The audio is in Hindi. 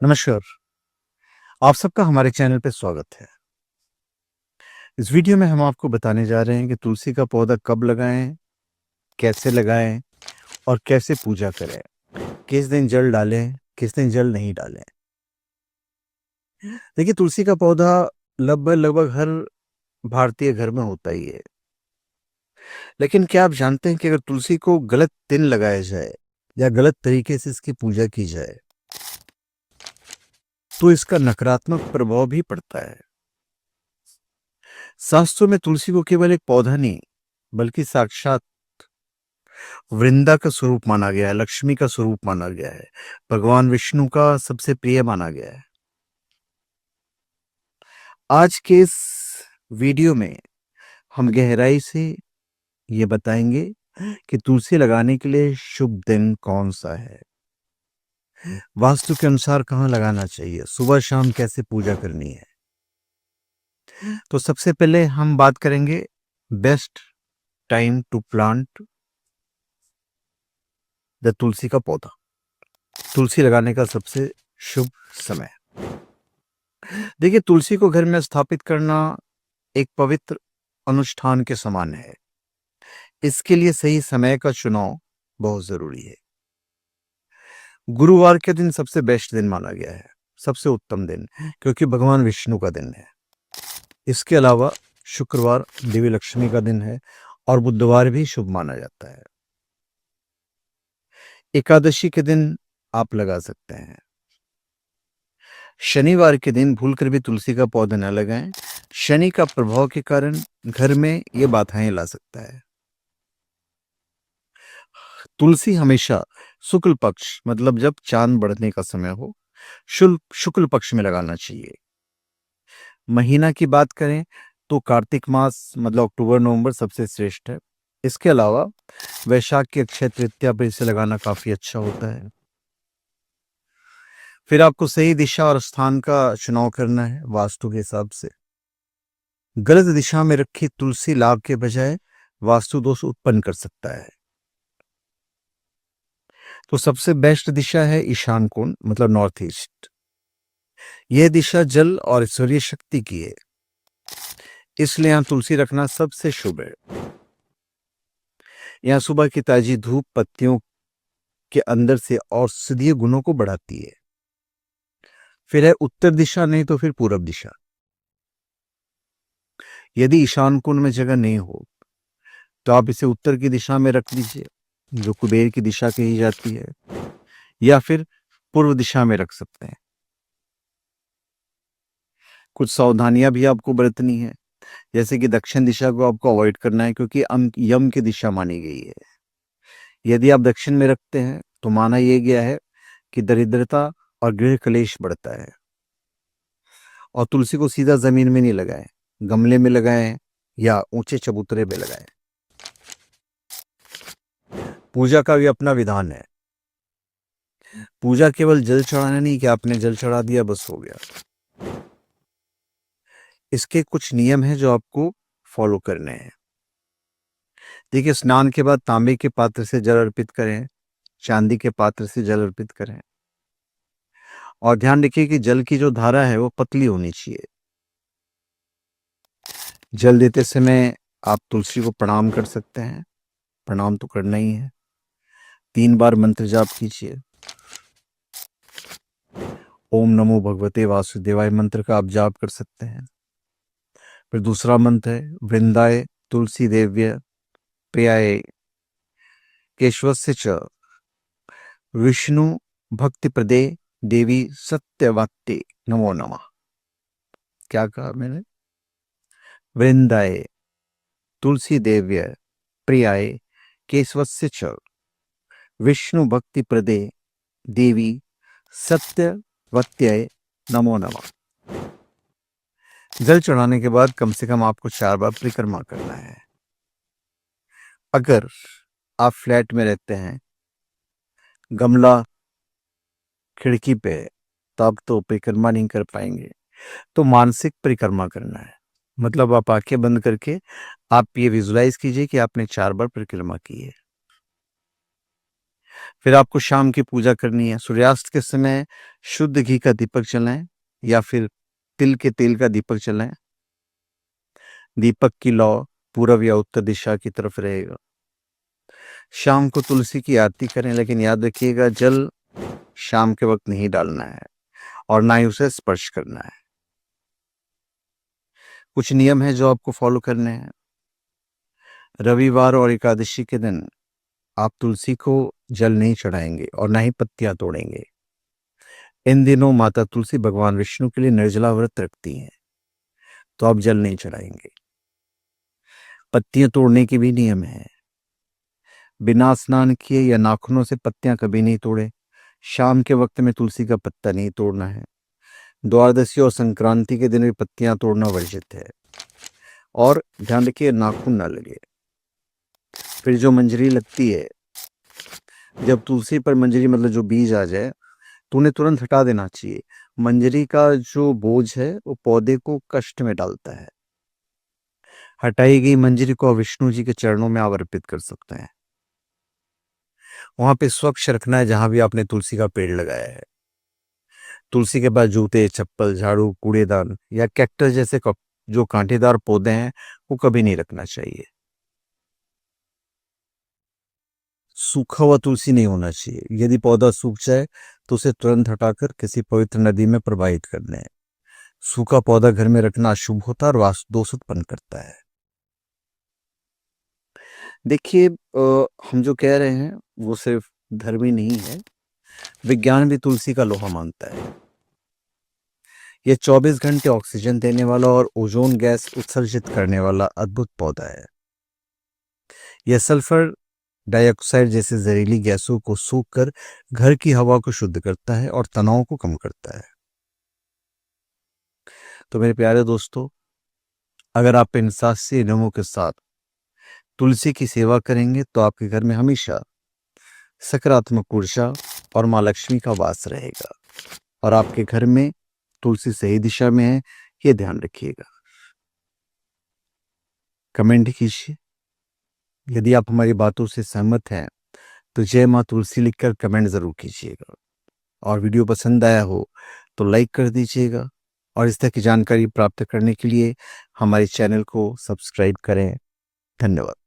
नमस्कार। आप सबका हमारे चैनल पे स्वागत है। इस वीडियो में हम आपको बताने जा रहे हैं कि तुलसी का पौधा कब लगाएं, कैसे लगाएं और कैसे पूजा करें। किस दिन जल डालें, किस दिन जल नहीं डालें। देखिए, तुलसी का पौधा लगभग हर भारतीय घर में होता ही है। लेकिन क्या आप जानते हैं कि अगर तुलसी को गलत दिन लगाया जाए या गलत तरीके से इसकी पूजा की जाए तो इसका नकारात्मक प्रभाव भी पड़ता है। शास्त्रों में तुलसी को केवल एक पौधा नहीं बल्कि साक्षात वृंदा का स्वरूप माना गया है, लक्ष्मी का स्वरूप माना गया है, भगवान विष्णु का सबसे प्रिय माना गया है। आज के इस वीडियो में हम गहराई से ये बताएंगे कि तुलसी लगाने के लिए शुभ दिन कौन सा है, वास्तु के अनुसार कहाँ लगाना चाहिए, सुबह शाम कैसे पूजा करनी है। तो सबसे पहले हम बात करेंगे best time to plant the tulsi का पौधा। तुलसी लगाने का सबसे शुभ समय। देखिए, तुलसी को घर में स्थापित करना एक पवित्र अनुष्ठान के समान है। इसके लिए सही समय का चुनाव बहुत जरूरी है। गुरुवार के दिन सबसे बेस्ट दिन माना गया है, सबसे उत्तम दिन, क्योंकि भगवान विष्णु का दिन है। इसके अलावा शुक्रवार देवी लक्ष्मी का दिन है और बुधवार भी शुभ माना जाता है। एकादशी के दिन आप लगा सकते हैं। शनिवार के दिन भूलकर भी तुलसी का पौधा न लगाएं। शनि का प्रभाव के कारण घर में ये बाधाएं ला सकता है। तुलसी हमेशा शुक्ल पक्ष मतलब जब चांद बढ़ने का समय हो, शुक्ल पक्ष में लगाना चाहिए। महीना की बात करें तो कार्तिक मास मतलब अक्टूबर नवंबर सबसे श्रेष्ठ है। इसके अलावा वैशाख की अक्षय तृतीया पर इसे लगाना काफी अच्छा होता है। फिर आपको सही दिशा और स्थान का चुनाव करना है वास्तु के हिसाब से। गलत दिशा में रखी तुलसी लाभ के बजाय वास्तु दोष उत्पन्न कर सकता है। तो सबसे बेस्ट दिशा है ईशान कोण मतलब नॉर्थ ईस्ट। यह दिशा जल और ईश्वरीय शक्ति की है, इसलिए यहां तुलसी रखना सबसे शुभ है। यहां सुबह की ताजी धूप पत्तियों के अंदर से औषधीय गुणों को बढ़ाती है। फिर है उत्तर दिशा, नहीं तो फिर पूरब दिशा। यदि ईशान कोण में जगह नहीं हो तो आप इसे उत्तर की दिशा में रख दीजिए, जो कुबेर की दिशा कही जाती है, या फिर पूर्व दिशा में रख सकते हैं। कुछ सावधानियां भी आपको बरतनी है, जैसे कि दक्षिण दिशा को आपको अवॉइड करना है, क्योंकि यम की दिशा मानी गई है। यदि आप दक्षिण में रखते हैं तो माना यह गया है कि दरिद्रता और गृह कलेश बढ़ता है। और तुलसी को सीधा जमीन में नहीं लगाएं, गमले में लगाएं या ऊंचे चबूतरे पे लगाएं। पूजा का भी अपना विधान है। पूजा केवल जल चढ़ाना नहीं कि आपने जल चढ़ा दिया बस हो गया। इसके कुछ नियम हैं जो आपको फॉलो करने हैं। देखिए, स्नान के बाद तांबे के पात्र से जल अर्पित करें, चांदी के पात्र से जल अर्पित करें। और ध्यान रखिए कि जल की जो धारा है वो पतली होनी चाहिए। जल देते समय आप तुलसी को प्रणाम कर सकते हैं, प्रणाम तो करना ही है। 3 बार मंत्र जाप कीजिए। ओम नमो भगवते वासुदेवाय मंत्र का आप जाप कर सकते हैं। फिर दूसरा मंत्र है वृंदाय तुलसी देव्य प्रियाय केशवस्य च विष्णु भक्ति प्रदे देवी सत्यवत्ते नमो नमः। क्या कहा मैंने? वृंदाय तुलसी देव्य प्रियाय केशवस्य च विष्णु भक्ति प्रदे देवी सत्यवत्याय नमो नमः। जल चढ़ाने के बाद कम से कम आपको 4 बार परिक्रमा करना है। अगर आप फ्लैट में रहते हैं, गमला खिड़की पे है, तो आप तो परिक्रमा नहीं कर पाएंगे। तो मानसिक परिक्रमा करना है, मतलब आप आंखें बंद करके आप ये विजुलाइज कीजिए कि आपने 4 बार परिक्रमा की है। फिर आपको शाम की पूजा करनी है। सूर्यास्त के समय शुद्ध घी का दीपक जलाएं या फिर तिल के तेल का दीपक जलाएं। दीपक की लौ पूर्व या उत्तर दिशा की तरफ रहेगा। शाम को तुलसी की आरती करें, लेकिन याद रखिएगा जल शाम के वक्त नहीं डालना है और ना ही उसे स्पर्श करना है। कुछ नियम है जो आपको फॉलो करने हैं। रविवार और एकादशी के दिन आप तुलसी को जल नहीं चढ़ाएंगे और ना ही पत्तियां तोड़ेंगे। इन दिनों माता तुलसी भगवान विष्णु के लिए निर्जला व्रत रखती हैं, तो आप जल नहीं चढ़ाएंगे। पत्तियां तोड़ने के भी नियम है। बिना स्नान किए या नाखूनों से पत्तियां कभी नहीं तोड़े। शाम के वक्त में तुलसी का पत्ता नहीं तोड़ना है। द्वादशी और संक्रांति के दिन भी पत्तियां तोड़ना वर्जित है। और ध्यान रखिए नाखून ना लगे। फिर जो मंजरी लगती है, जब तुलसी पर मंजरी मतलब जो बीज आ जाए तो उन्हें तुरंत हटा देना चाहिए। मंजरी का जो बोझ है वो पौधे को कष्ट में डालता है। हटाई गई मंजरी को विष्णु जी के चरणों में आप अर्पित कर सकते हैं। वहां पे स्वच्छ रखना है जहां भी आपने तुलसी का पेड़ लगाया है। तुलसी के बाद जूते, चप्पल, झाड़ू, कूड़ेदान या कैक्टस जैसे जो कांटेदार पौधे हैं वो कभी नहीं रखना चाहिए। सूखा हुआ तुलसी नहीं होना चाहिए। यदि पौधा सूख जाए तो उसे तुरंत हटाकर किसी पवित्र नदी में प्रवाहित कर दें। सूखा पौधा घर में रखना अशुभ होता है और वास्तु दोष उत्पन्न करता है। देखिए हम जो कह रहे हैं वो सिर्फ धर्म ही नहीं है, विज्ञान भी तुलसी का लोहा मानता है। यह 24 घंटे ऑक्सीजन देने वाला और ओजोन गैस उत्सर्जित करने वाला अद्भुत पौधा है। यह सल्फर डाइऑक्साइड जैसे जहरीली गैसों को सूखकर घर की हवा को शुद्ध करता है और तनाव को कम करता है। तो मेरे प्यारे दोस्तों, अगर आप इन 7 नियमों के साथ तुलसी की सेवा करेंगे तो आपके घर में हमेशा सकारात्मक ऊर्जा और माँ लक्ष्मी का वास रहेगा और आपके घर में तुलसी सही दिशा में है, ये ध्यान रखिएगा। कमेंट कीजिए। यदि आप हमारी बातों से सहमत हैं तो जय माँ तुलसी लिखकर कमेंट जरूर कीजिएगा। और वीडियो पसंद आया हो तो लाइक कर दीजिएगा। और इस तरह की जानकारी प्राप्त करने के लिए हमारे चैनल को सब्सक्राइब करें। धन्यवाद।